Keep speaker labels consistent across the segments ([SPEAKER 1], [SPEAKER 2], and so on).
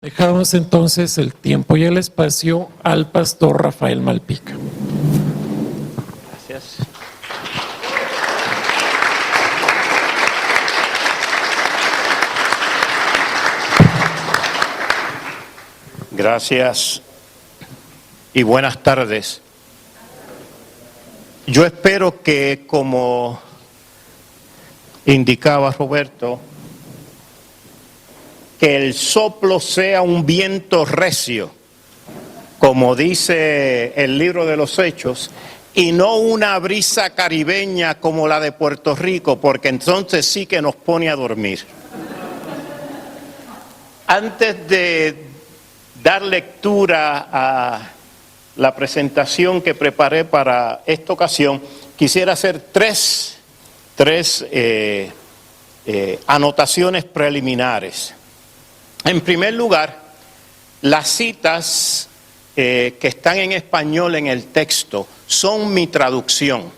[SPEAKER 1] Dejamos entonces el tiempo y el espacio al pastor Rafael Malpica.
[SPEAKER 2] Gracias. Gracias y buenas tardes. Yo espero que, como indicaba Roberto, que el soplo sea un viento recio, como dice el libro de los Hechos, y no una brisa caribeña como la de Puerto Rico, porque entonces sí que nos pone a dormir. Antes de dar lectura a la presentación que preparé para esta ocasión, quisiera hacer tres anotaciones preliminares. En primer lugar, las citas que están en español en el texto son mi traducción.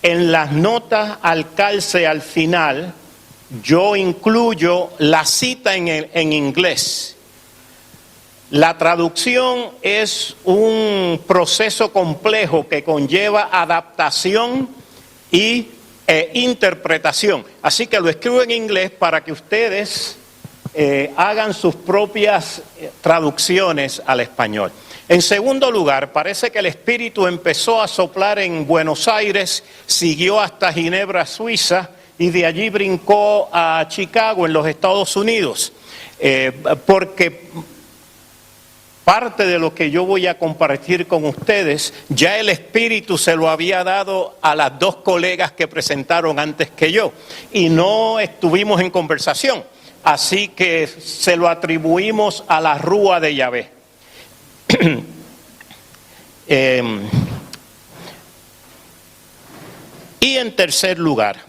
[SPEAKER 2] En las notas al calce al final, yo incluyo la cita en inglés. La traducción es un proceso complejo que conlleva adaptación e interpretación. Así que lo escribo en inglés para que ustedes hagan sus propias traducciones al español. En segundo lugar, parece que el Espíritu empezó a soplar en Buenos Aires, siguió hasta Ginebra, Suiza, y de allí brincó a Chicago, en los Estados Unidos, porque parte de lo que yo voy a compartir con ustedes, ya el Espíritu se lo había dado a las dos colegas que presentaron antes que yo, y no estuvimos en conversación. Así que se lo atribuimos a la rúa de Yahvé. Y en tercer lugar,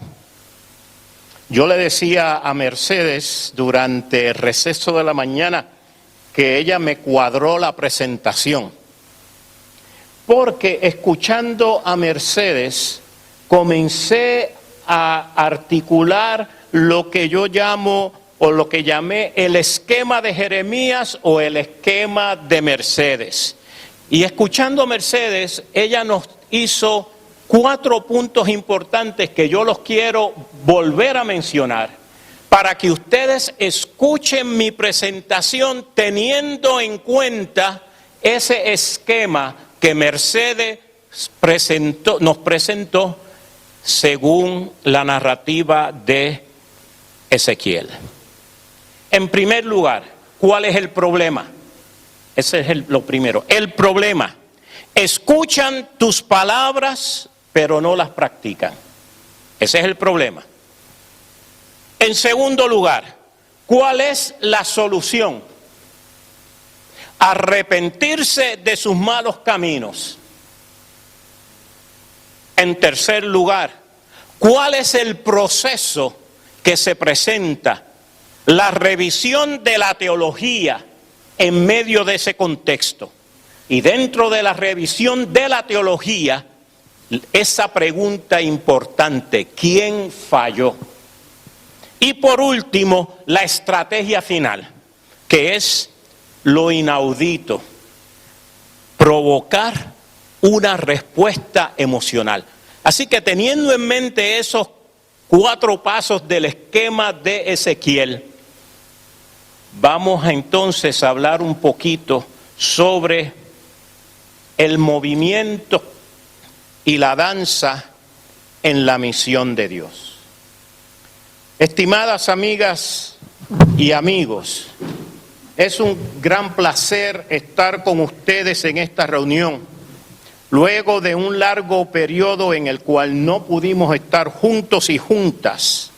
[SPEAKER 2] yo le decía a Mercedes durante el receso de la mañana que ella me cuadró la presentación, porque escuchando a Mercedes comencé a articular lo que yo llamo o lo que llamé el esquema de Jeremías o el esquema de Mercedes. Y escuchando a Mercedes, ella nos hizo 4 puntos importantes que yo los quiero volver a mencionar para que ustedes escuchen mi presentación teniendo en cuenta ese esquema que Mercedes nos presentó según la narrativa de Ezequiel. En primer lugar, ¿cuál es el problema? Ese es lo primero. El problema: escuchan tus palabras, pero no las practican. Ese es el problema. En segundo lugar, ¿cuál es la solución? Arrepentirse de sus malos caminos. En tercer lugar, ¿cuál es el proceso que se presenta? La revisión de la teología en medio de ese contexto. Y dentro de la revisión de la teología, esa pregunta importante: ¿quién falló? Y por último, la estrategia final, que es lo inaudito: provocar una respuesta emocional. Así que, teniendo en mente esos 4 pasos del esquema de Ezequiel, vamos entonces a hablar un poquito sobre el movimiento y la danza en la misión de Dios. Estimadas amigas y amigos, es un gran placer estar con ustedes en esta reunión, luego de un largo periodo en el cual no pudimos estar juntos y juntas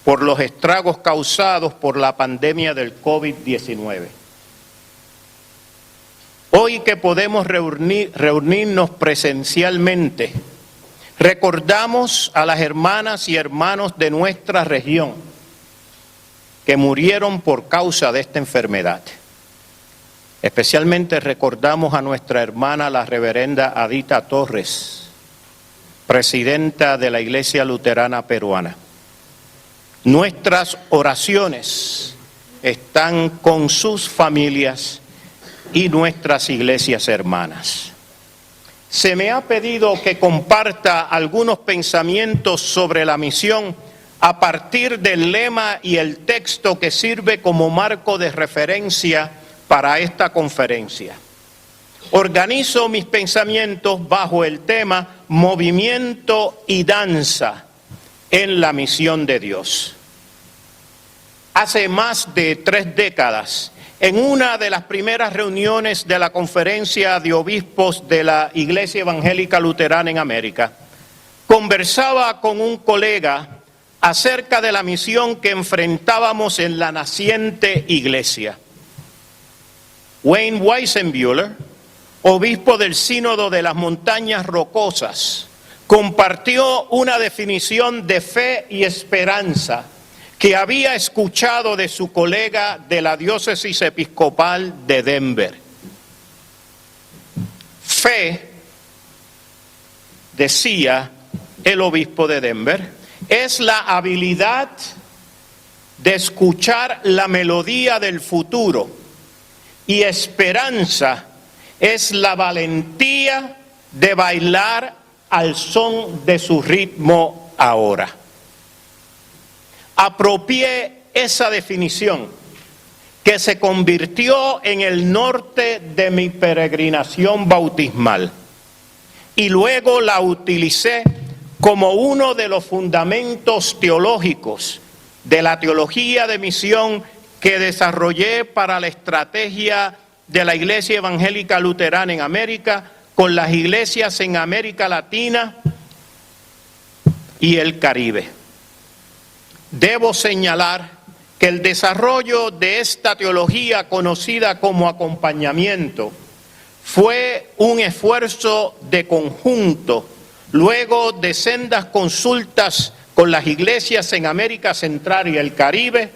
[SPEAKER 2] por los estragos causados por la pandemia del COVID-19. Hoy que podemos reunirnos presencialmente, recordamos a las hermanas y hermanos de nuestra región que murieron por causa de esta enfermedad. Especialmente recordamos a nuestra hermana, la reverenda Adita Torres, presidenta de la Iglesia Luterana Peruana. Nuestras oraciones están con sus familias y nuestras iglesias hermanas. Se me ha pedido que comparta algunos pensamientos sobre la misión a partir del lema y el texto que sirve como marco de referencia para esta conferencia. Organizo mis pensamientos bajo el tema movimiento y danza en la misión de Dios. Hace más de 3 décadas, en una de las primeras reuniones de la Conferencia de Obispos de la Iglesia Evangélica Luterana en América, conversaba con un colega acerca de la misión que enfrentábamos en la naciente iglesia. Wayne Weisenbuehler, obispo del Sínodo de las Montañas Rocosas, compartió una definición de fe y esperanza que había escuchado de su colega de la diócesis episcopal de Denver. Fe, decía el obispo de Denver, es la habilidad de escuchar la melodía del futuro, y esperanza es la valentía de bailar al son de su ritmo ahora. Apropié esa definición que se convirtió en el norte de mi peregrinación bautismal y luego la utilicé como uno de los fundamentos teológicos de la teología de misión que desarrollé para la estrategia de la Iglesia Evangélica Luterana en América con las iglesias en América Latina y el Caribe. Debo señalar que el desarrollo de esta teología conocida como acompañamiento fue un esfuerzo de conjunto luego de sendas consultas con las iglesias en América Central y el Caribe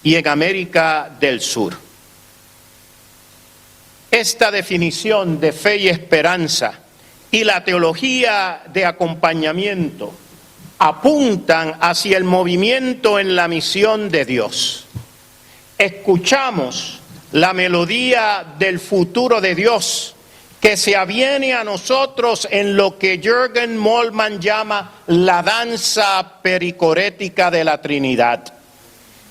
[SPEAKER 2] y en América del Sur. Esta definición de fe y esperanza y la teología de acompañamiento apuntan hacia el movimiento en la misión de Dios. Escuchamos la melodía del futuro de Dios que se aviene a nosotros en lo que Jürgen Moltmann llama la danza pericorética de la Trinidad.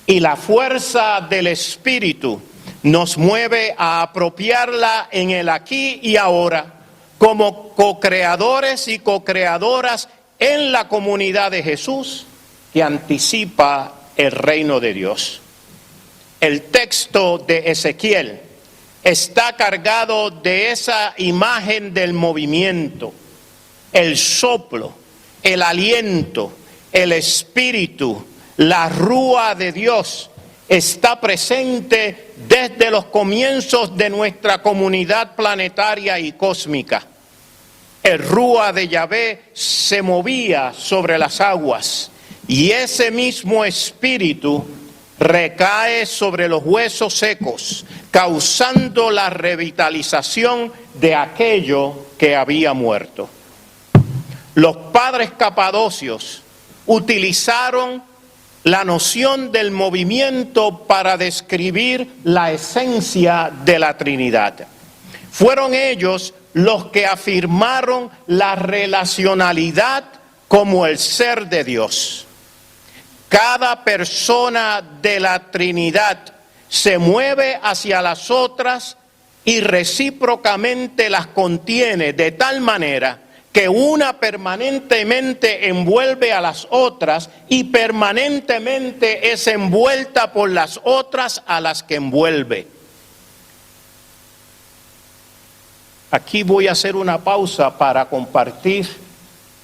[SPEAKER 2] Y la fuerza del Espíritu nos mueve a apropiarla en el aquí y ahora como co-creadores y co-creadoras en la comunidad de Jesús que anticipa el reino de Dios. El texto de Ezequiel está cargado de esa imagen del movimiento, el soplo, el aliento, el espíritu, la rúa de Dios está presente desde los comienzos de nuestra comunidad planetaria y cósmica. El rúa de Yahvé se movía sobre las aguas y ese mismo espíritu recae sobre los huesos secos, causando la revitalización de aquello que había muerto. Los padres capadocios utilizaron la noción del movimiento para describir la esencia de la Trinidad. Fueron ellos los que afirmaron la relacionalidad como el ser de Dios. Cada persona de la Trinidad se mueve hacia las otras y recíprocamente las contiene de tal manera que una permanentemente envuelve a las otras y permanentemente es envuelta por las otras a las que envuelve. Aquí voy a hacer una pausa para compartir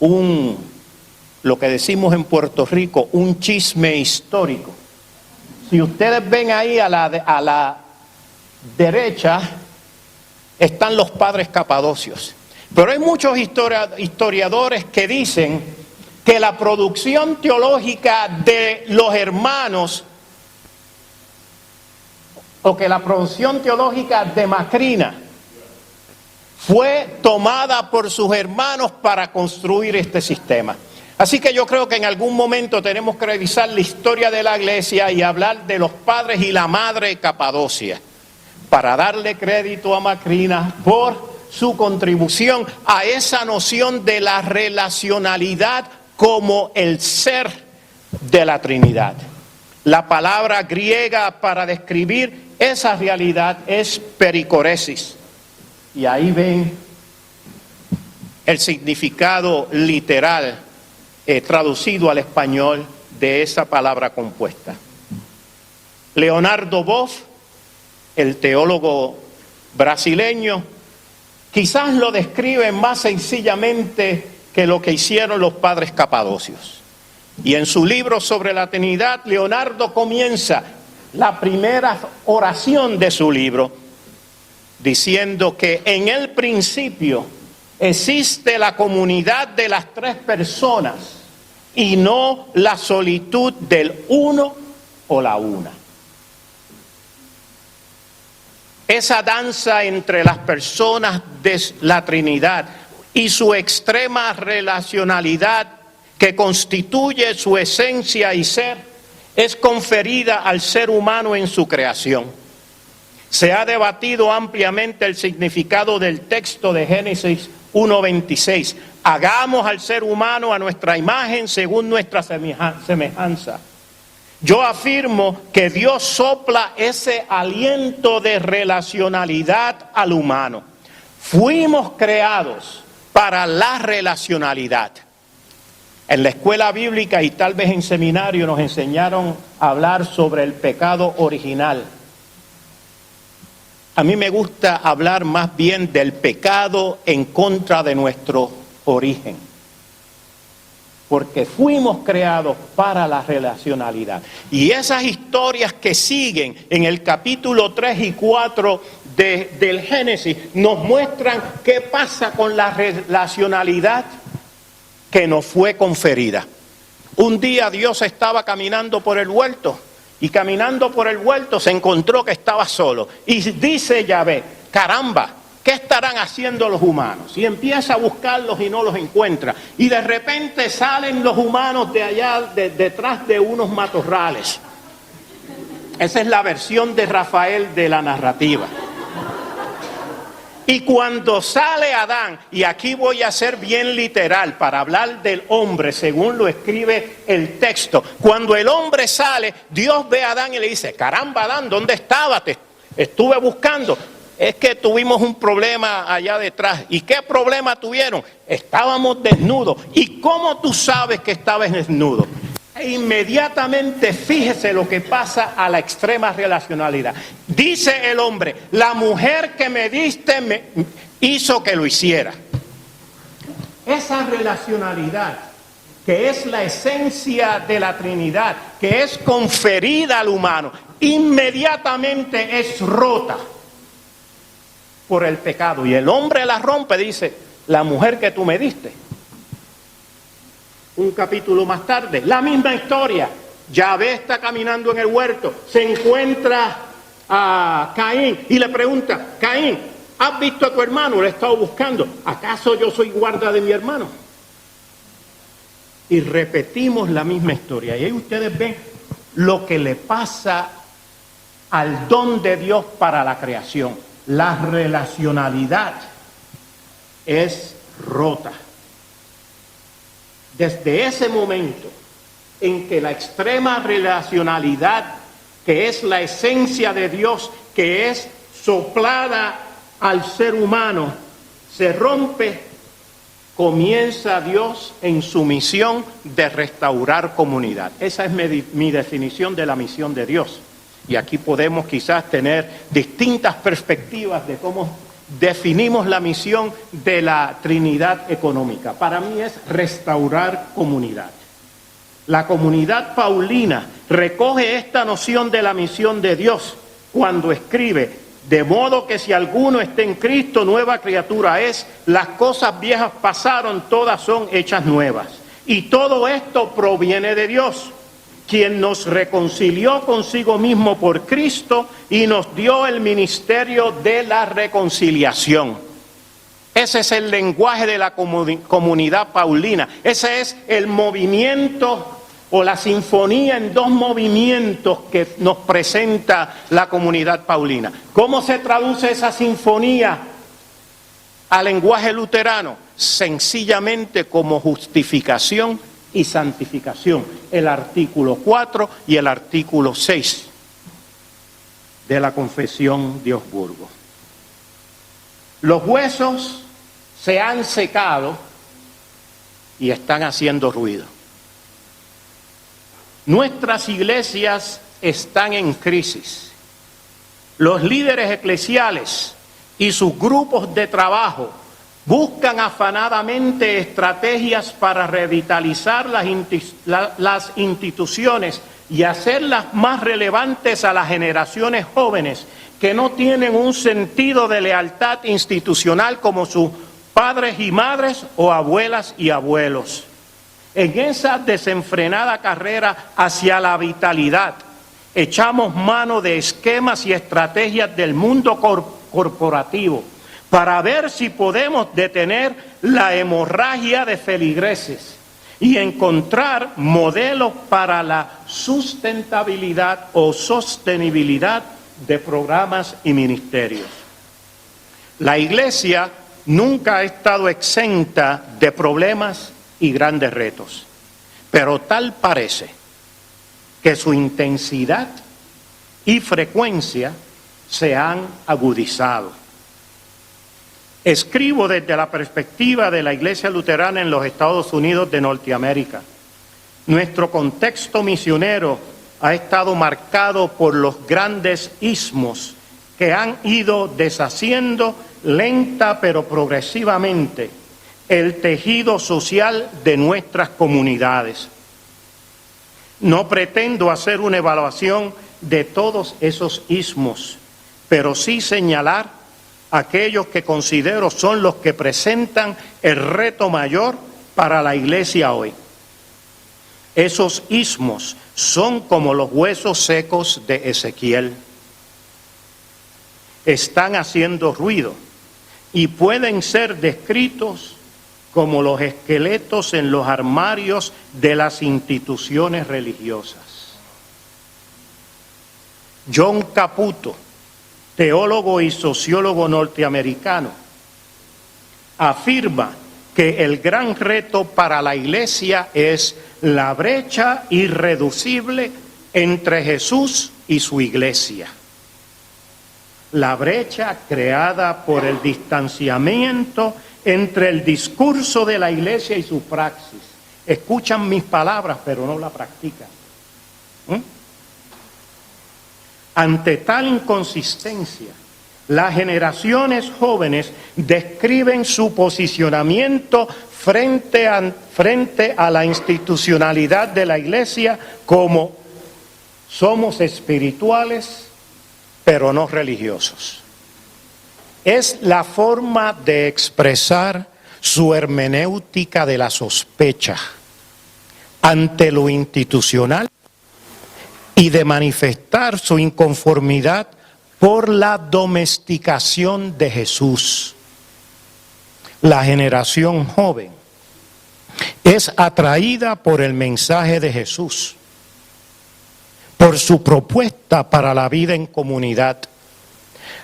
[SPEAKER 2] lo que decimos en Puerto Rico, un chisme histórico. Si ustedes ven ahí a la derecha, están los padres capadocios. Pero hay muchos historiadores que dicen que la producción teológica de los hermanos, o que la producción teológica de Macrina, fue tomada por sus hermanos para construir este sistema. Así que yo creo que en algún momento tenemos que revisar la historia de la iglesia y hablar de los padres y la madre de Capadocia, para darle crédito a Macrina por su contribución a esa noción de la relacionalidad como el ser de la Trinidad. La palabra griega para describir esa realidad es pericoresis. Y ahí ven el significado literal traducido al español de esa palabra compuesta. Leonardo Boff, el teólogo brasileño, quizás lo describe más sencillamente que lo que hicieron los padres capadocios. Y en su libro sobre la Trinidad, Leonardo comienza la primera oración de su libro diciendo que en el principio existe la comunidad de las tres personas y no la solitud del uno o la una. Esa danza entre las personas de la Trinidad y su extrema relacionalidad que constituye su esencia y ser es conferida al ser humano en su creación. Se ha debatido ampliamente el significado del texto de Génesis 1:26. Hagamos al ser humano a nuestra imagen según nuestra semejanza. Yo afirmo que Dios sopla ese aliento de relacionalidad al humano. Fuimos creados para la relacionalidad. En la escuela bíblica y tal vez en seminario nos enseñaron a hablar sobre el pecado original. A mí me gusta hablar más bien del pecado en contra de nuestro origen, porque fuimos creados para la relacionalidad. Y esas historias que siguen en el capítulo 3 y 4 del Génesis nos muestran qué pasa con la relacionalidad que nos fue conferida. Un día Dios estaba caminando por el huerto y caminando por el huerto se encontró que estaba solo. Y dice Yahvé, caramba, ¿qué estarán haciendo los humanos? Y empieza a buscarlos y no los encuentra. Y de repente salen los humanos de allá, detrás de unos matorrales. Esa es la versión de Rafael de la narrativa. Y cuando sale Adán, y aquí voy a ser bien literal para hablar del hombre según lo escribe el texto, cuando el hombre sale, Dios ve a Adán y le dice, caramba Adán, ¿dónde estabas? Te estuve buscando. Es que tuvimos un problema allá detrás. ¿Y qué problema tuvieron? Estábamos desnudos. ¿Y cómo tú sabes que estabas desnudo? E inmediatamente fíjese lo que pasa a la extrema relacionalidad. Dice el hombre, la mujer que me diste me hizo que lo hiciera. Esa relacionalidad, que es la esencia de la Trinidad, que es conferida al humano, inmediatamente es rota por el pecado. Y el hombre la rompe, dice, la mujer que tú me diste. Un capítulo más tarde, la misma historia. Yahvé está caminando en el huerto, se encuentra a Caín y le pregunta, Caín, ¿has visto a tu hermano? Le he estado buscando. ¿Acaso yo soy guarda de mi hermano? Y repetimos la misma historia. Y ahí ustedes ven lo que le pasa al don de Dios para la creación. La relacionalidad es rota. Desde ese momento en que la extrema relacionalidad, que es la esencia de Dios, que es soplada al ser humano, se rompe, comienza Dios en su misión de restaurar comunidad. Esa es mi definición de la misión de Dios. Y aquí podemos quizás tener distintas perspectivas de cómo definimos la misión de la Trinidad económica. Para mí es restaurar comunidad. La comunidad paulina recoge esta noción de la misión de Dios cuando escribe, de modo que si alguno está en Cristo, nueva criatura es, las cosas viejas pasaron, todas son hechas nuevas. Y todo esto proviene de Dios, quien nos reconcilió consigo mismo por Cristo y nos dio el ministerio de la reconciliación. Ese es el lenguaje de la comunidad paulina. Ese es el movimiento o la sinfonía en dos movimientos que nos presenta la comunidad paulina. ¿Cómo se traduce esa sinfonía al lenguaje luterano? Sencillamente como justificación y santificación. El artículo 4 y el artículo 6 de la Confesión de Augsburgo. Los huesos se han secado y están haciendo ruido. Nuestras iglesias están en crisis. Los líderes eclesiales y sus grupos de trabajo buscan afanadamente estrategias para revitalizar las instituciones y hacerlas más relevantes a las generaciones jóvenes que no tienen un sentido de lealtad institucional como sus padres y madres o abuelas y abuelos. En esa desenfrenada carrera hacia la vitalidad, echamos mano de esquemas y estrategias del mundo corporativo para ver si podemos detener la hemorragia de feligreses y encontrar modelos para la sustentabilidad o sostenibilidad de programas y ministerios. La Iglesia nunca ha estado exenta de problemas y grandes retos, pero tal parece que su intensidad y frecuencia se han agudizado. Escribo desde la perspectiva de la Iglesia Luterana en los Estados Unidos de Norteamérica. Nuestro contexto misionero ha estado marcado por los grandes ismos que han ido deshaciendo lenta pero progresivamente el tejido social de nuestras comunidades. No pretendo hacer una evaluación de todos esos ismos, pero sí señalar aquellos que considero son los que presentan el reto mayor para la Iglesia hoy. Esos ismos son como los huesos secos de Ezequiel. Están haciendo ruido y pueden ser descritos como los esqueletos en los armarios de las instituciones religiosas. John Caputo, teólogo y sociólogo norteamericano, afirma que el gran reto para la Iglesia es la brecha irreducible entre Jesús y su Iglesia. La brecha creada por el distanciamiento entre el discurso de la Iglesia y su praxis. Escuchan mis palabras, pero no la practican. Ante tal inconsistencia, las generaciones jóvenes describen su posicionamiento frente a la institucionalidad de la Iglesia como somos espirituales, pero no religiosos. Es la forma de expresar su hermenéutica de la sospecha ante lo institucional y de manifestar su inconformidad por la domesticación de Jesús. La generación joven es atraída por el mensaje de Jesús, por su propuesta para la vida en comunidad.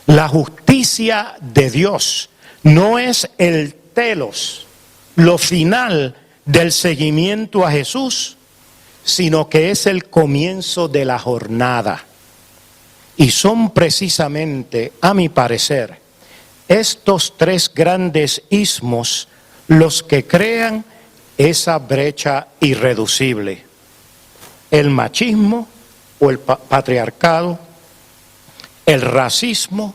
[SPEAKER 2] La justicia de Dios no es el telos, lo final del seguimiento a Jesús, sino que es el comienzo de la jornada. Y son precisamente, a mi parecer, estos tres grandes ismos los que crean esa brecha irreducible. El machismo o el patriarcado, el racismo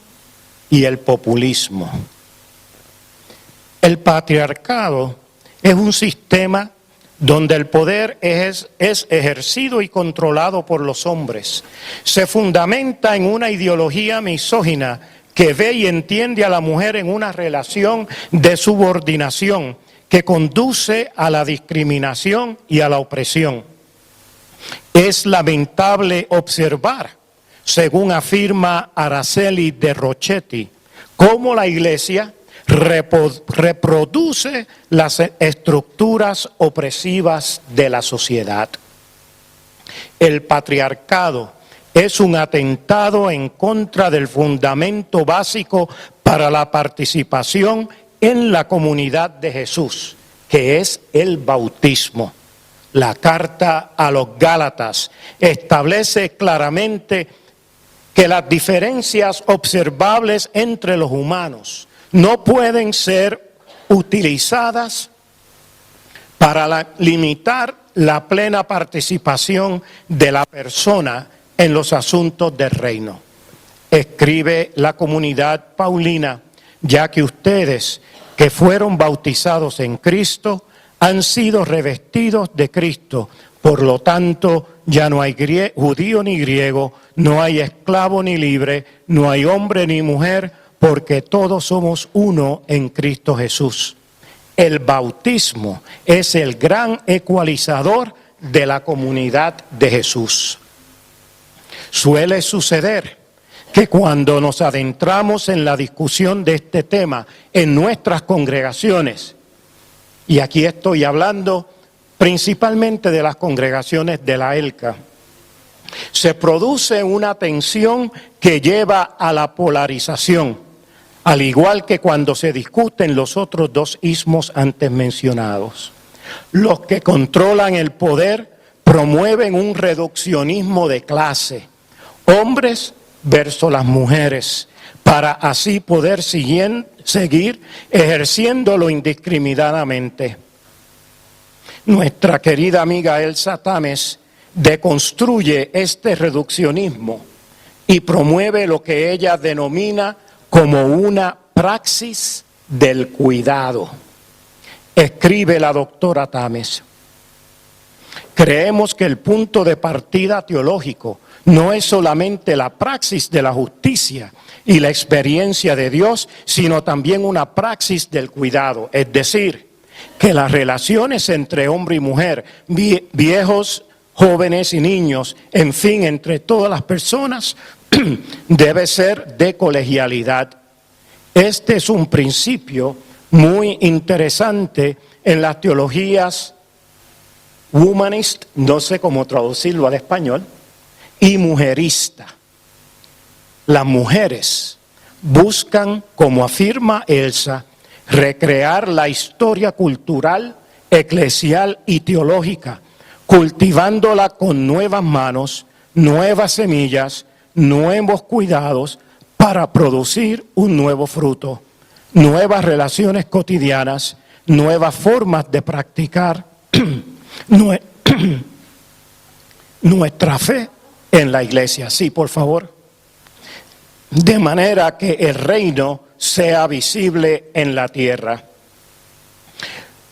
[SPEAKER 2] y el populismo. El patriarcado es un sistema donde el poder es ejercido y controlado por los hombres. Se fundamenta en una ideología misógina que ve y entiende a la mujer en una relación de subordinación que conduce a la discriminación y a la opresión. Es lamentable observar, según afirma Araceli de Rocchetti, cómo la Iglesia
[SPEAKER 3] reproduce las estructuras opresivas de la sociedad. El patriarcado es un atentado en contra del fundamento básico para la participación en la comunidad de Jesús, que es el bautismo. La carta a los Gálatas establece claramente que las diferencias observables entre los humanos no pueden ser utilizadas para limitar la plena participación de la persona en los asuntos del reino. Escribe la comunidad paulina, ya que ustedes que fueron bautizados en Cristo han sido revestidos de Cristo. Por lo tanto, ya no hay judío ni griego, no hay esclavo ni libre, no hay hombre ni mujer, porque todos somos uno en Cristo Jesús. El bautismo es el gran ecualizador de la comunidad de Jesús. Suele suceder que cuando nos adentramos en la discusión de este tema en nuestras congregaciones, y aquí estoy hablando principalmente de las congregaciones de la ELCA, se produce una tensión que lleva a la polarización, al igual que cuando se discuten los otros dos ismos antes mencionados. Los que controlan el poder promueven un reduccionismo de clase, hombres versus las mujeres, para así poder seguir ejerciéndolo indiscriminadamente. Nuestra querida amiga Elsa Tames deconstruye este reduccionismo y promueve lo que ella denomina como una praxis del cuidado. Escribe la doctora Tames: creemos que el punto de partida teológico no es solamente la praxis de la justicia y la experiencia de Dios, sino también una praxis del cuidado, es decir, que las relaciones entre hombre y mujer, viejos, jóvenes y niños, en fin, entre todas las personas, debe ser de colegialidad. Este es un principio muy interesante en las teologías humanist, no sé cómo traducirlo al español, y mujerista. Las mujeres buscan, como afirma Elsa, recrear la historia cultural, eclesial y teológica, cultivándola con nuevas manos, nuevas semillas, nuevos cuidados para producir un nuevo fruto, nuevas relaciones cotidianas, nuevas formas de practicar nuestra fe en la iglesia. Sí, por favor. De manera que el reino sea visible en la tierra.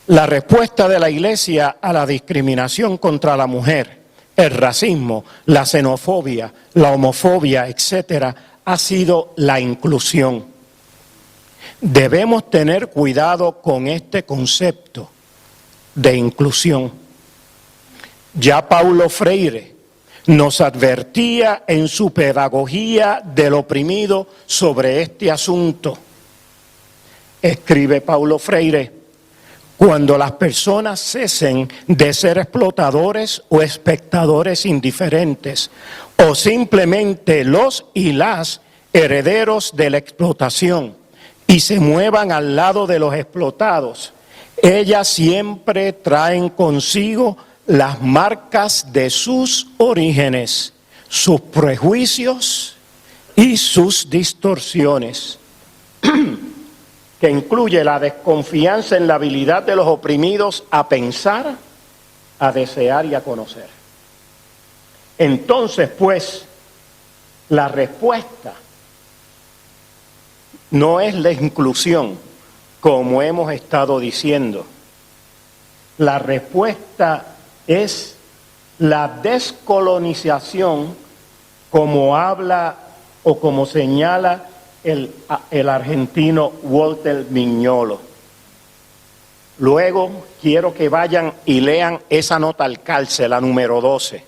[SPEAKER 3] La respuesta de la iglesia a la discriminación contra la mujer, el racismo, la xenofobia, la homofobia, etcétera, ha sido la inclusión. Debemos tener cuidado con este concepto de inclusión. Ya Paulo Freire nos advertía en su pedagogía del oprimido sobre este asunto. Escribe Paulo Freire: cuando las personas cesen de ser explotadores o espectadores indiferentes, o simplemente los y las herederos de la explotación, y se muevan al lado de los explotados, ellas siempre traen consigo las marcas de sus orígenes, sus prejuicios y sus distorsiones, que incluye la desconfianza en la habilidad de los oprimidos a pensar, a desear y a conocer. Entonces, pues, la respuesta no es la inclusión, como hemos estado diciendo. La respuesta es la descolonización, como habla o como señala el argentino Walter Mignolo. Luego quiero que vayan y lean esa nota al calce, la número 12.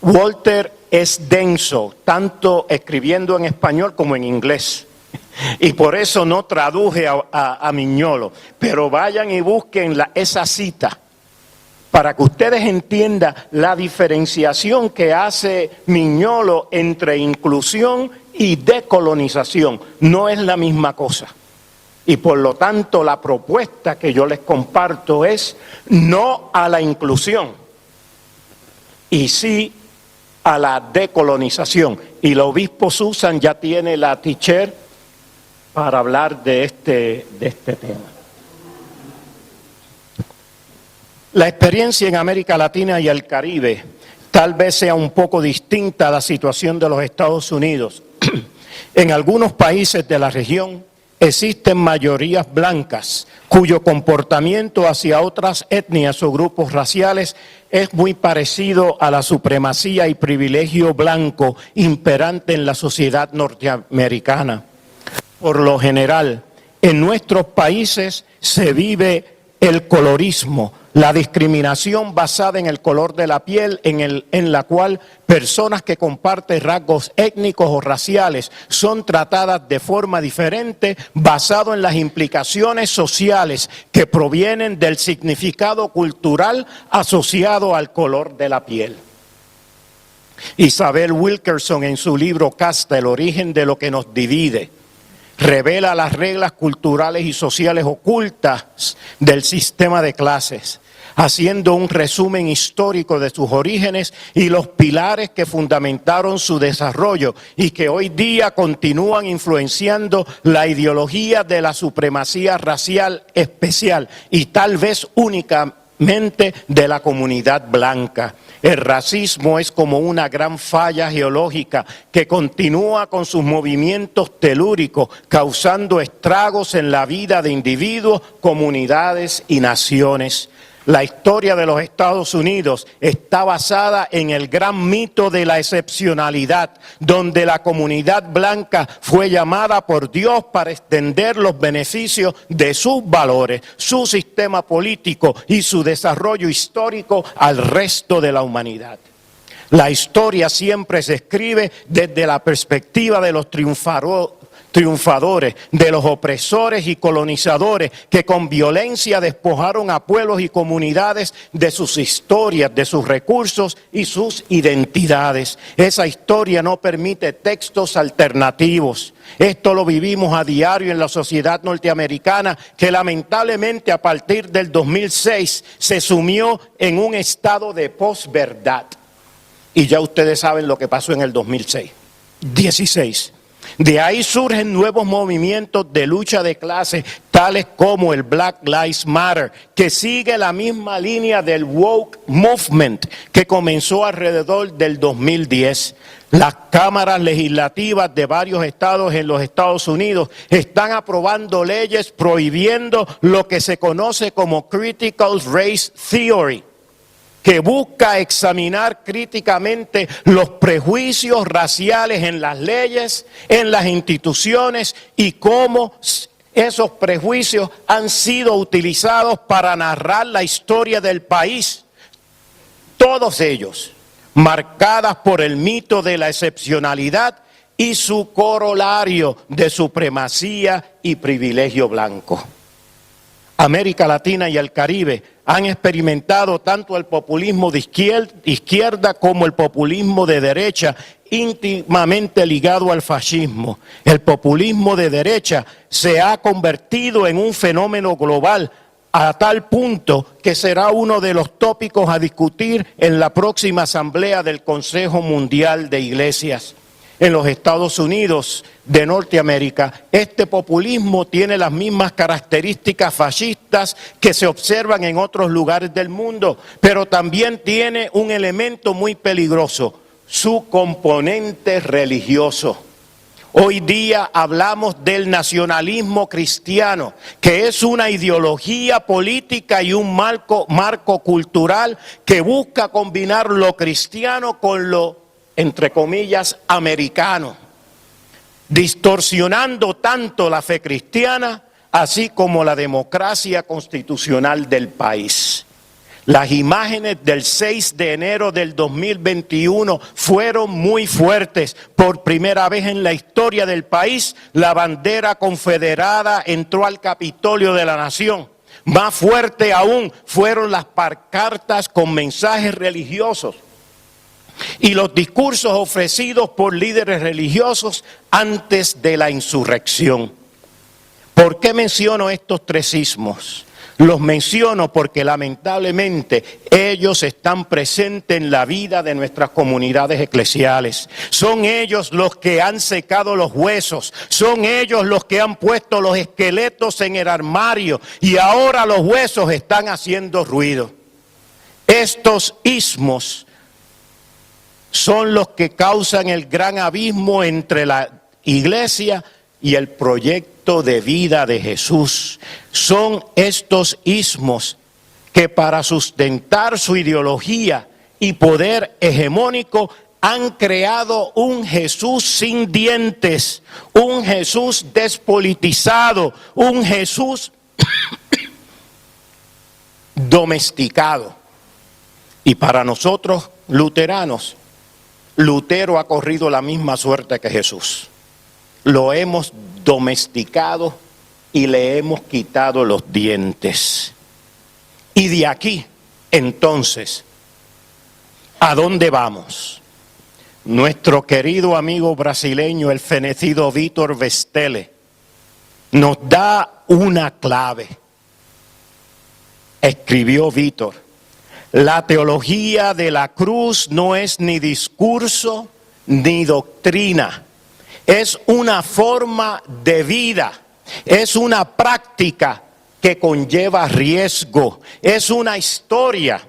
[SPEAKER 3] Walter es denso, tanto escribiendo en español como en inglés. Y por eso no traduje a Miñolo. Pero vayan y busquen esa cita para que ustedes entiendan la diferenciación que hace Miñolo entre inclusión y decolonización. No es la misma cosa. Y por lo tanto la propuesta que yo les comparto es no a la inclusión y sí a la decolonización. Y el obispo Susan ya tiene la teacher para hablar de este tema. La experiencia en América Latina y el Caribe tal vez sea un poco distinta a la situación de los Estados Unidos. En algunos países de la región existen mayorías blancas cuyo comportamiento hacia otras etnias o grupos raciales es muy parecido a la supremacía y privilegio blanco imperante en la sociedad norteamericana. Por lo general, en nuestros países se vive el colorismo, la discriminación basada en el color de la piel, en la cual personas que comparten rasgos étnicos o raciales son tratadas de forma diferente basado en las implicaciones sociales que provienen del significado cultural asociado al color de la piel. Isabel Wilkerson, en su libro Casta, el origen de lo que nos divide, revela las reglas culturales y sociales ocultas del sistema de clases, haciendo un resumen histórico de sus orígenes y los pilares que fundamentaron su desarrollo y que hoy día continúan influenciando la ideología de la supremacía racial especial y tal vez únicamente de la comunidad blanca. El racismo es como una gran falla geológica que continúa con sus movimientos telúricos, causando estragos en la vida de individuos, comunidades y naciones. La historia de los Estados Unidos está basada en el gran mito de la excepcionalidad, donde la comunidad blanca fue llamada por Dios para extender los beneficios de sus valores, su sistema político y su desarrollo histórico al resto de la humanidad. La historia siempre se escribe desde la perspectiva de los triunfadores, de los opresores y colonizadores que con violencia despojaron a pueblos y comunidades de sus historias, de sus recursos y sus identidades. Esa historia no permite textos alternativos. Esto lo vivimos a diario en la sociedad norteamericana, que lamentablemente a partir del 2006 se sumió en un estado de posverdad. Y ya ustedes saben lo que pasó en el 2016. De ahí surgen nuevos movimientos de lucha de clases, tales como el Black Lives Matter, que sigue la misma línea del woke movement que comenzó alrededor del 2010. Las cámaras legislativas de varios estados en los Estados Unidos están aprobando leyes prohibiendo lo que se conoce como Critical Race Theory, que busca examinar críticamente los prejuicios raciales en las leyes, en las instituciones y cómo esos prejuicios han sido utilizados para narrar la historia del país. Todos ellos marcadas por el mito de la excepcionalidad y su corolario de supremacía y privilegio blanco. América Latina y el Caribe han experimentado tanto el populismo de izquierda como el populismo de derecha, íntimamente ligado al fascismo. El populismo de derecha se ha convertido en un fenómeno global a tal punto que será uno de los tópicos a discutir en la próxima asamblea del Consejo Mundial de Iglesias. En los Estados Unidos de Norteamérica, este populismo tiene las mismas características fascistas que se observan en otros lugares del mundo, pero también tiene un elemento muy peligroso, su componente religioso. Hoy día hablamos del nacionalismo cristiano, que es una ideología política y un marco cultural que busca combinar lo cristiano con lo, entre comillas, americano, distorsionando tanto la fe cristiana así como la democracia constitucional del país. Las imágenes del 6 de enero del 2021 fueron muy fuertes. Por primera vez en la historia del país, la bandera confederada entró al Capitolio de la Nación. Más fuerte aún fueron las pancartas con mensajes religiosos y los discursos ofrecidos por líderes religiosos antes de la insurrección. ¿Por qué menciono estos tres sismos? Los menciono porque lamentablemente ellos están presentes en la vida de nuestras comunidades eclesiales. Son ellos los que han secado los huesos, son ellos los que han puesto los esqueletos en el armario y ahora los huesos están haciendo ruido. Estos ismos son los que causan el gran abismo entre la iglesia y el proyecto de vida de Jesús. Son estos ismos que para sustentar su ideología y poder hegemónico han creado un Jesús sin dientes, un Jesús despolitizado, un Jesús domesticado. Y para nosotros luteranos, Lutero ha corrido la misma suerte que Jesús. Lo hemos domesticado y le hemos quitado los dientes. Y de aquí, entonces, ¿a dónde vamos? Nuestro querido amigo brasileño, el fenecido Vítor Vestele, nos da una clave. Escribió Vítor: la teología de la cruz no es ni discurso ni doctrina. Es una forma de vida, es una práctica que conlleva riesgo, es una historia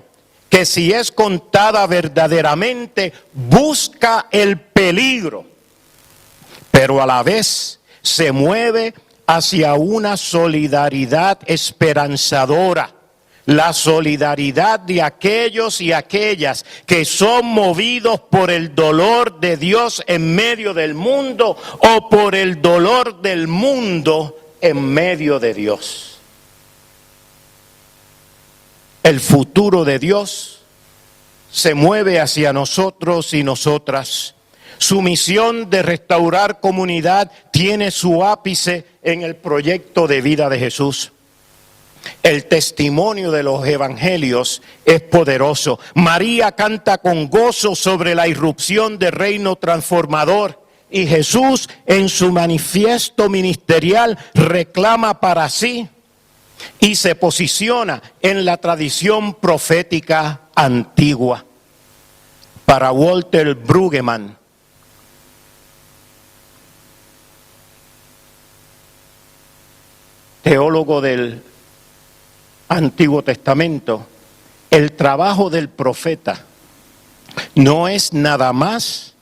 [SPEAKER 3] que si es contada verdaderamente busca el peligro, pero a la vez se mueve hacia una solidaridad esperanzadora. La solidaridad de aquellos y aquellas que son movidos por el dolor de Dios en medio del mundo o por el dolor del mundo en medio de Dios. El futuro de Dios se mueve hacia nosotros y nosotras. Su misión de restaurar comunidad tiene su ápice en el proyecto de vida de Jesús. El testimonio de los evangelios es poderoso. María canta con gozo sobre la irrupción del reino transformador y Jesús en su manifiesto ministerial reclama para sí y se posiciona en la tradición profética antigua. Para Walter Brueggemann, teólogo del Antiguo Testamento, el trabajo del profeta no es nada más,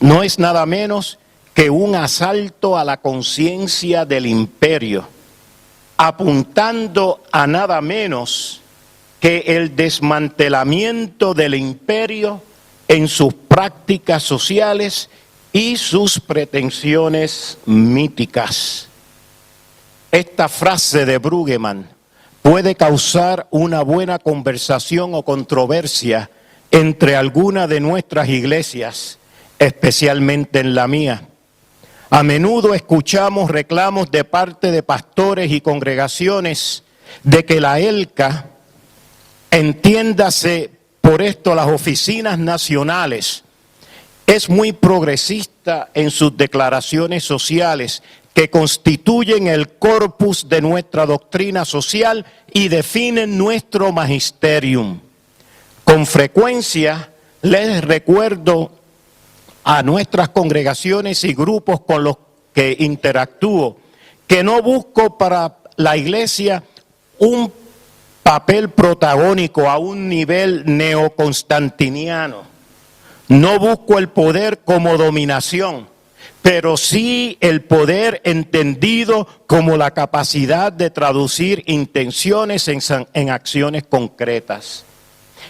[SPEAKER 3] no es nada menos que un asalto a la conciencia del imperio, apuntando a nada menos que el desmantelamiento del imperio en sus prácticas sociales y sus pretensiones míticas. Esta frase de Brueggemann puede causar una buena conversación o controversia entre algunas de nuestras iglesias, especialmente en la mía. A menudo escuchamos reclamos de parte de pastores y congregaciones de que la ELCA, entiéndase por esto las oficinas nacionales, es muy progresista en sus declaraciones sociales que constituyen el corpus de nuestra doctrina social y definen nuestro magisterium. Con frecuencia les recuerdo a nuestras congregaciones y grupos con los que interactúo que no busco para la iglesia un papel protagónico a un nivel neoconstantiniano. No busco el poder como dominación, pero sí el poder entendido como la capacidad de traducir intenciones en acciones concretas.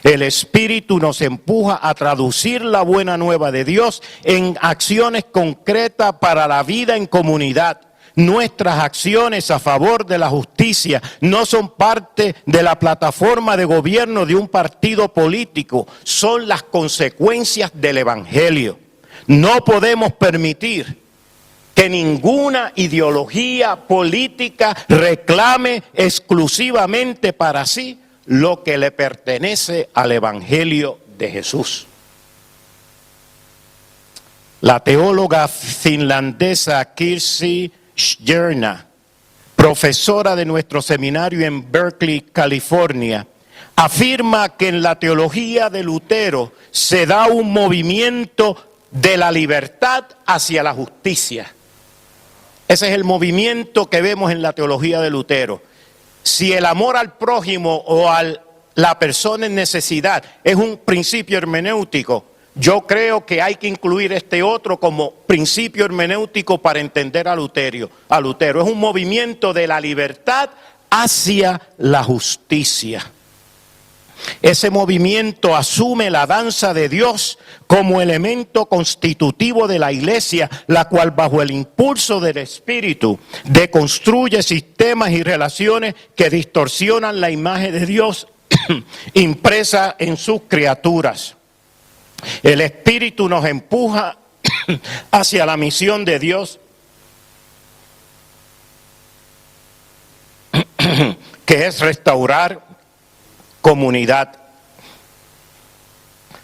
[SPEAKER 3] El Espíritu nos empuja a traducir la buena nueva de Dios en acciones concretas para la vida en comunidad. nuestras acciones a favor de la justicia no son parte de la plataforma de gobierno de un partido político, son las consecuencias del Evangelio. No podemos permitir que ninguna ideología política reclame exclusivamente para sí lo que le pertenece al Evangelio de Jesús. La teóloga finlandesa Kirsi Stjärna, profesora de nuestro seminario en Berkeley, California, afirma que en la teología de Lutero se da un movimiento de la libertad hacia la justicia. Ese es el movimiento que vemos en la teología de Lutero. Si el amor al prójimo o a la persona en necesidad es un principio hermenéutico, yo creo que hay que incluir este otro como principio hermenéutico para entender a Lutero. Es un movimiento de la libertad hacia la justicia. Ese movimiento asume la danza de Dios como elemento constitutivo de la iglesia, la cual bajo el impulso del Espíritu deconstruye sistemas y relaciones que distorsionan la imagen de Dios impresa en sus criaturas. El Espíritu nos empuja hacia la misión de Dios, que es restaurar comunidad.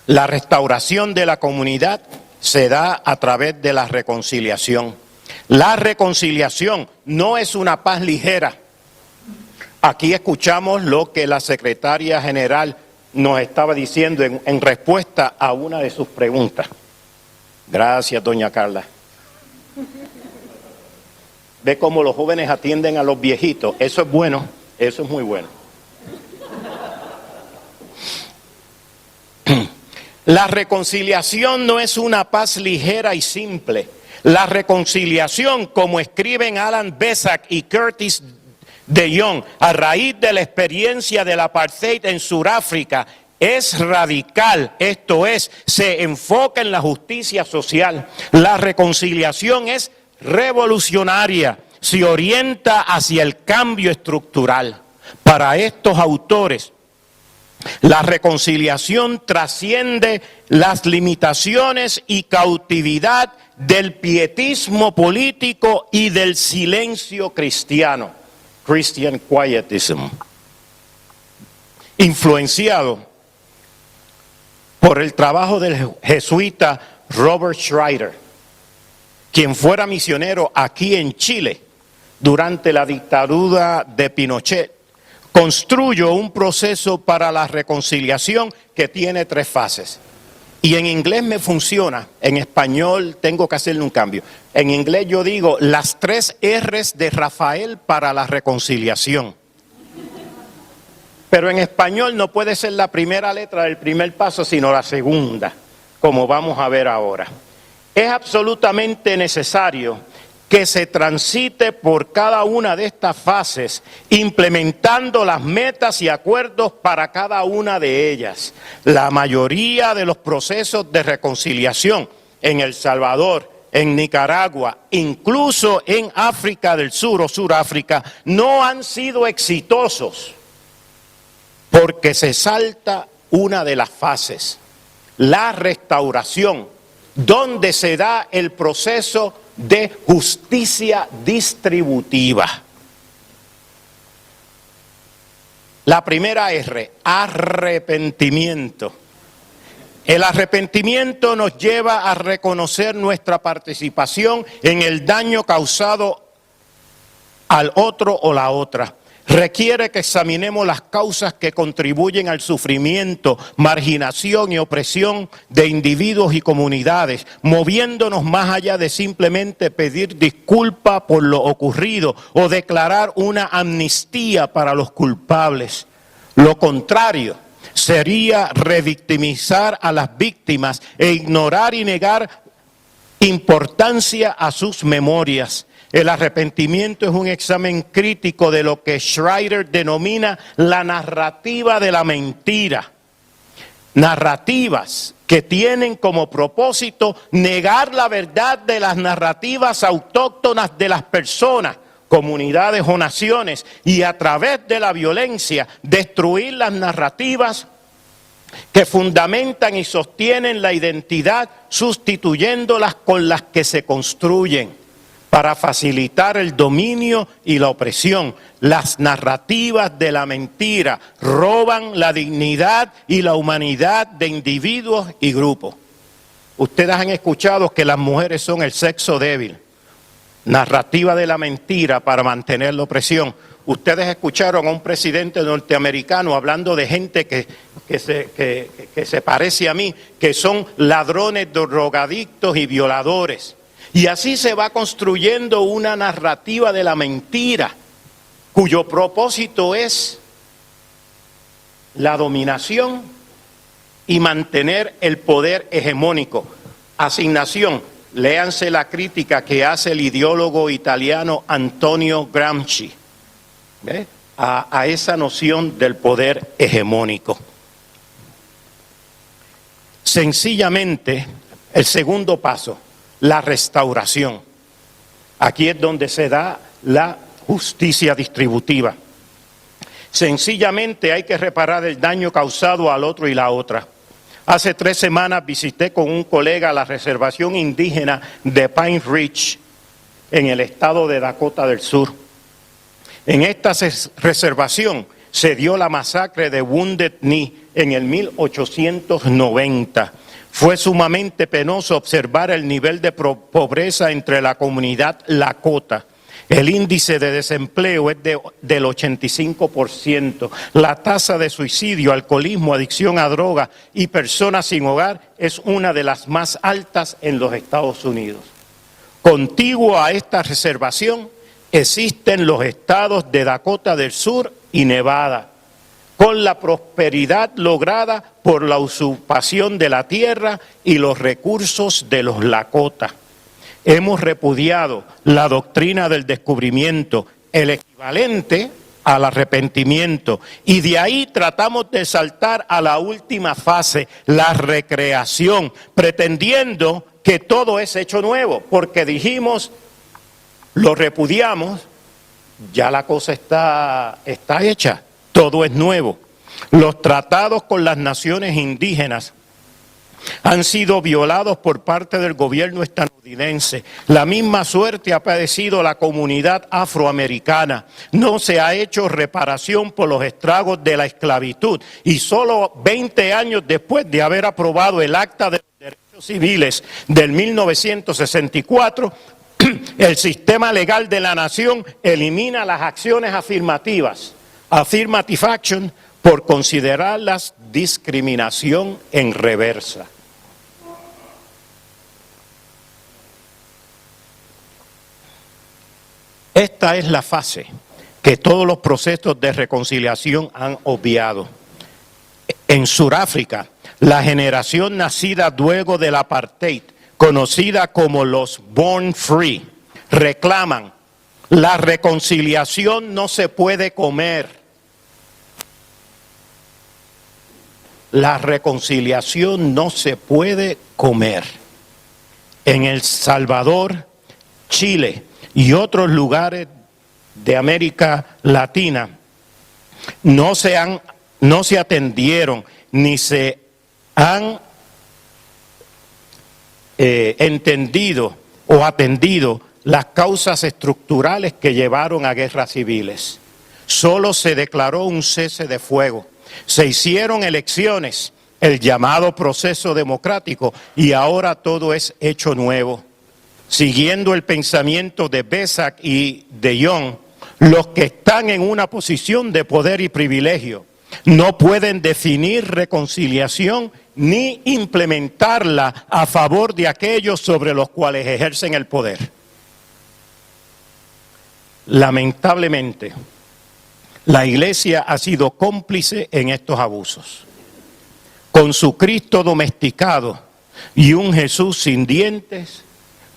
[SPEAKER 3] La restauración de la comunidad se da a través de la reconciliación. La reconciliación no es una paz ligera. Aquí escuchamos lo que la secretaria general nos estaba diciendo en respuesta a una de sus preguntas. Gracias, doña Carla. Ve cómo los jóvenes atienden a los viejitos. Eso es bueno, eso es muy bueno. La reconciliación no es una paz ligera y simple. La reconciliación, como escriben Alan Besak y Curtis de Jong, a raíz de la experiencia del apartheid en Sudáfrica, es radical, esto es, se enfoca en la justicia social. La reconciliación es revolucionaria, se orienta hacia el cambio estructural. Para estos autores, la reconciliación trasciende las limitaciones y cautividad del pietismo político y del silencio cristiano. Christian Quietism, influenciado por el trabajo del jesuita Robert Schreiter, quien fuera misionero aquí en Chile durante la dictadura de Pinochet. Construyó un proceso para la reconciliación que tiene 3 fases. Y en inglés me funciona, en español tengo que hacerle un cambio. En inglés yo digo las 3 R's de Rafael para la reconciliación. Pero en español no puede ser la primera letra del primer paso, sino la segunda, como vamos a ver ahora. Es absolutamente necesario que se transite por cada una de estas fases, implementando las metas y acuerdos para cada una de ellas. La mayoría de los procesos de reconciliación en El Salvador, en Nicaragua, incluso en África del Sur o Suráfrica, no han sido exitosos porque se salta una de las fases, la restauración, donde se da el proceso de justicia distributiva. La primera R, arrepentimiento. El arrepentimiento nos lleva a reconocer nuestra participación en el daño causado al otro o la otra. Requiere que examinemos las causas que contribuyen al sufrimiento, marginación y opresión de individuos y comunidades, moviéndonos más allá de simplemente pedir disculpa por lo ocurrido o declarar una amnistía para los culpables. Lo contrario sería revictimizar a las víctimas e ignorar y negar importancia a sus memorias. El arrepentimiento es un examen crítico de lo que Schreiter denomina la narrativa de la mentira. narrativas que tienen como propósito negar la verdad de las narrativas autóctonas de las personas, comunidades o naciones, y a través de la violencia destruir las narrativas que fundamentan y sostienen la identidad, sustituyéndolas con las que se construyen para facilitar el dominio y la opresión. Las narrativas de la mentira roban la dignidad y la humanidad de individuos y grupos. Ustedes han escuchado que las mujeres son el sexo débil. Narrativa de la mentira para mantener la opresión. Ustedes escucharon a un presidente norteamericano hablando de gente que se parece a mí, que son ladrones, drogadictos y violadores. Y así se va construyendo una narrativa de la mentira, cuyo propósito es la dominación y mantener el poder hegemónico. Asignación, léanse la crítica que hace el ideólogo italiano Antonio Gramsci a esa noción del poder hegemónico. Sencillamente, el segundo paso, la restauración. Aquí es donde se da la justicia distributiva. Sencillamente hay que reparar el daño causado al otro y la otra. Hace 3 semanas visité con un colega la reservación indígena de Pine Ridge, en el estado de Dakota del Sur. En esta reservación se dio la masacre de Wounded Knee en el 1890. Fue sumamente penoso observar el nivel de pobreza entre la comunidad Lakota. El índice de desempleo es del 85%. La tasa de suicidio, alcoholismo, adicción a drogas y personas sin hogar es una de las más altas en los Estados Unidos. Contiguo a esta reservación existen los estados de Dakota del Sur y Nevada, con la prosperidad lograda por la usurpación de la tierra y los recursos de los Lakota. Hemos repudiado la doctrina del descubrimiento, el equivalente al arrepentimiento, y de ahí tratamos de saltar a la última fase, la recreación, pretendiendo que todo es hecho nuevo, porque dijimos, lo repudiamos, ya la cosa está hecha, todo es nuevo. Los tratados con las naciones indígenas han sido violados por parte del gobierno estadounidense. La misma suerte ha padecido la comunidad afroamericana. No se ha hecho reparación por los estragos de la esclavitud. Y solo 20 años después de haber aprobado el Acta de los Derechos Civiles del 1964, el sistema legal de la nación elimina las acciones afirmativas, affirmative action, por considerarlas discriminación en reversa. Esta es la fase que todos los procesos de reconciliación han obviado. En Sudáfrica, la generación nacida luego del apartheid, conocida como los Born Free, reclaman: la reconciliación no se puede comer. La reconciliación no se puede comer. En El Salvador, Chile y otros lugares de América Latina no se atendieron ni se han entendido o atendido las causas estructurales que llevaron a guerras civiles. Solo se declaró un cese de fuego. Se hicieron elecciones, el llamado proceso democrático, y ahora todo es hecho nuevo. Siguiendo el pensamiento de Besak y de Young, los que están en una posición de poder y privilegio no pueden definir reconciliación ni implementarla a favor de aquellos sobre los cuales ejercen el poder. Lamentablemente, la Iglesia ha sido cómplice en estos abusos. Con su Cristo domesticado y un Jesús sin dientes,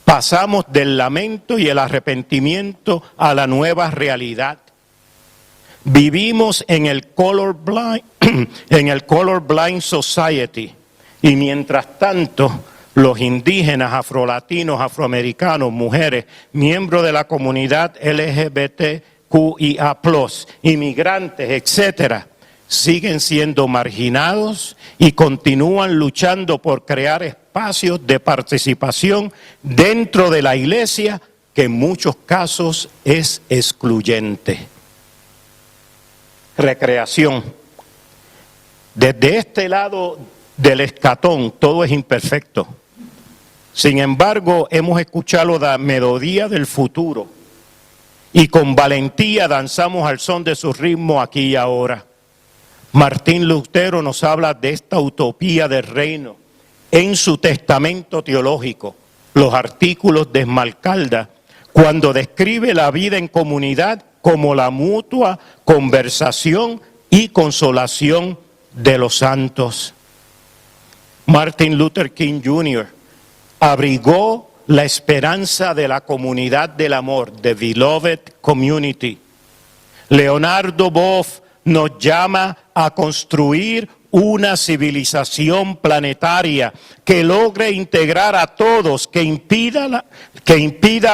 [SPEAKER 3] pasamos del lamento y el arrepentimiento a la nueva realidad. Vivimos en el colorblind, en el colorblind society, y mientras tanto los indígenas, afrolatinos, afroamericanos, mujeres, miembros de la comunidad LGBTQIA+, inmigrantes, etcétera, siguen siendo marginados y continúan luchando por crear espacios de participación dentro de la iglesia que en muchos casos es excluyente. Recreación. Desde este lado del escatón todo es imperfecto. Sin embargo, hemos escuchado la melodía del futuro y con valentía danzamos al son de su ritmo aquí y ahora. Martín Lutero nos habla de esta utopía del reino en su testamento teológico, los artículos de Esmalcalda, cuando describe la vida en comunidad como la mutua conversación y consolación de los santos. Martin Luther King Jr. abrigó la esperanza de la comunidad del amor, the beloved community. Leonardo Boff nos llama a construir una civilización planetaria que logre integrar a todos, que impida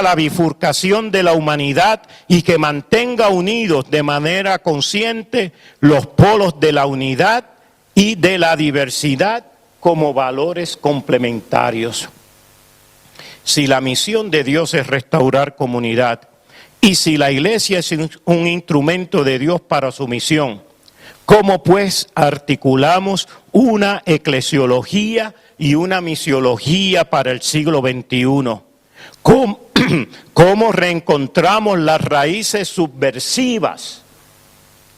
[SPEAKER 3] la bifurcación de la humanidad y que mantenga unidos de manera consciente los polos de la unidad y de la diversidad como valores complementarios. Si la misión de Dios es restaurar comunidad y si la iglesia es un instrumento de Dios para su misión, ¿cómo pues articulamos una eclesiología y una misiología para el siglo XXI? ¿Cómo reencontramos las raíces subversivas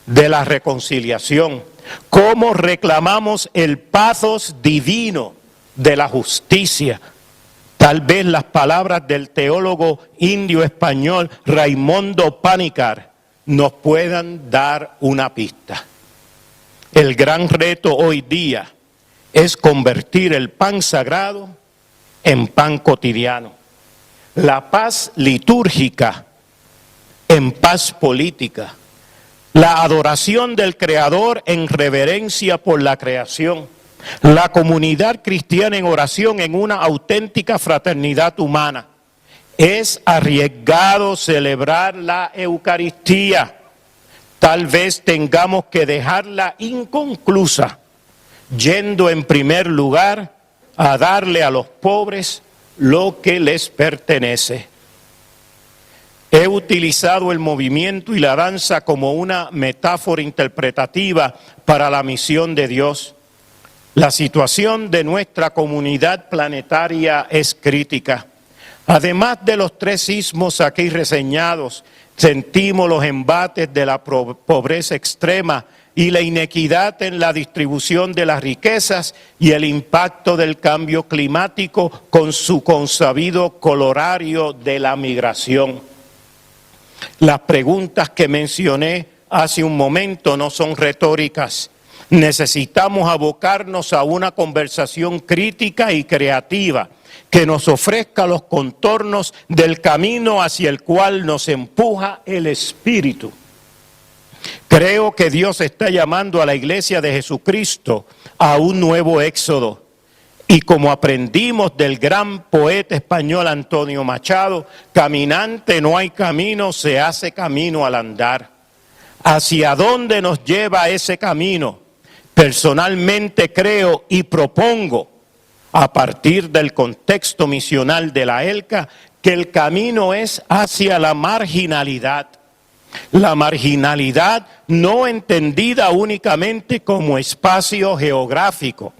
[SPEAKER 3] de la reconciliación? ¿Cómo reclamamos el pathos divino de la justicia? Tal vez las palabras del teólogo indio español Raimundo Panikkar nos puedan dar una pista. El gran reto hoy día es convertir el pan sagrado en pan cotidiano, la paz litúrgica en paz política, la adoración del Creador en reverencia por la creación, la comunidad cristiana en oración en una auténtica fraternidad humana. Es arriesgado celebrar la Eucaristía. Tal vez tengamos que dejarla inconclusa, yendo en primer lugar a darle a los pobres lo que les pertenece. He utilizado el movimiento y la danza como una metáfora interpretativa para la misión de Dios. La situación de nuestra comunidad planetaria es crítica. Además de los 3 sismos aquí reseñados, sentimos los embates de la pobreza extrema y la inequidad en la distribución de las riquezas y el impacto del cambio climático con su consabido colorario de la migración. Las preguntas que mencioné hace un momento no son retóricas. Necesitamos abocarnos a una conversación crítica y creativa que nos ofrezca los contornos del camino hacia el cual nos empuja el Espíritu. Creo que Dios está llamando a la Iglesia de Jesucristo a un nuevo éxodo. Y como aprendimos del gran poeta español Antonio Machado, caminante no hay camino, se hace camino al andar. ¿Hacia dónde nos lleva ese camino? Personalmente creo y propongo, a partir del contexto misional de la ELCA, que el camino es hacia la marginalidad. La marginalidad no entendida únicamente como espacio geográfico,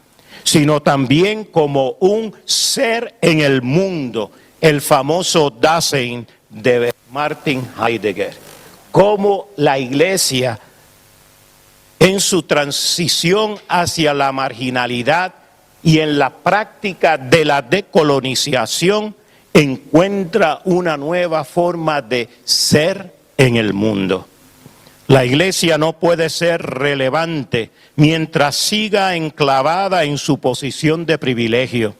[SPEAKER 3] sino también como un ser en el mundo, el famoso Dasein de Martin Heidegger. Cómo la iglesia, en su transición hacia la marginalidad y en la práctica de la decolonización, encuentra una nueva forma de ser en el mundo. La iglesia no puede ser relevante mientras siga enclavada en su posición de privilegio.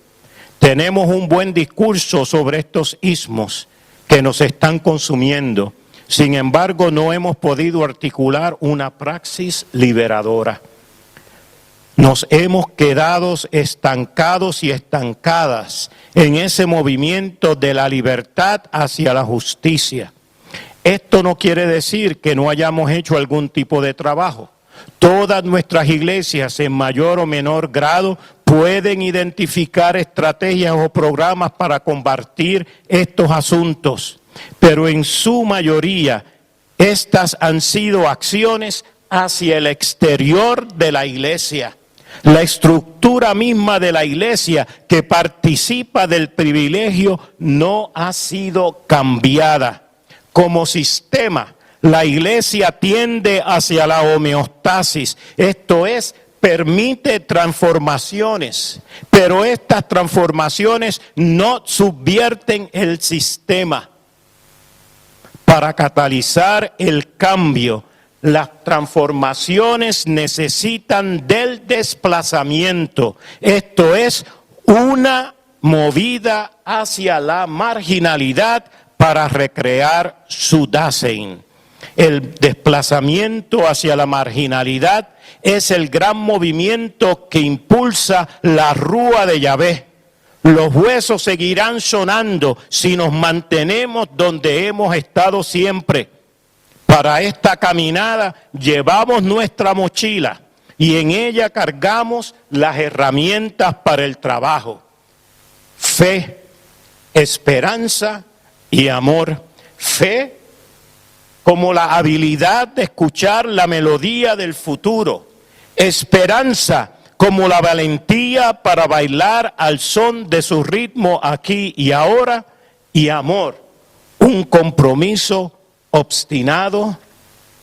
[SPEAKER 3] Tenemos un buen discurso sobre estos ismos que nos están consumiendo. Sin embargo, no hemos podido articular una praxis liberadora. Nos hemos quedado estancados y estancadas en ese movimiento de la libertad hacia la justicia. Esto no quiere decir que no hayamos hecho algún tipo de trabajo. Todas nuestras iglesias, en mayor o menor grado, pueden identificar estrategias o programas para combatir estos asuntos, pero en su mayoría estas han sido acciones hacia el exterior de la iglesia. La estructura misma de la iglesia que participa del privilegio no ha sido cambiada. Como sistema, la iglesia tiende hacia la homeostasis, esto es, permite transformaciones, pero estas transformaciones no subvierten el sistema. Para catalizar el cambio, las transformaciones necesitan del desplazamiento, esto es, una movida hacia la marginalidad para recrear su Dasein. El desplazamiento hacia la marginalidad es el gran movimiento que impulsa la rúa de Yahvé. Los huesos seguirán sonando si nos mantenemos donde hemos estado siempre. Para esta caminada llevamos nuestra mochila y en ella cargamos las herramientas para el trabajo. Fe, esperanza y amor. Fe como la habilidad de escuchar la melodía del futuro. Esperanza como la valentía para bailar al son de su ritmo aquí y ahora. Y amor, un compromiso obstinado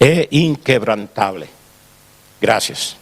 [SPEAKER 3] e inquebrantable. Gracias.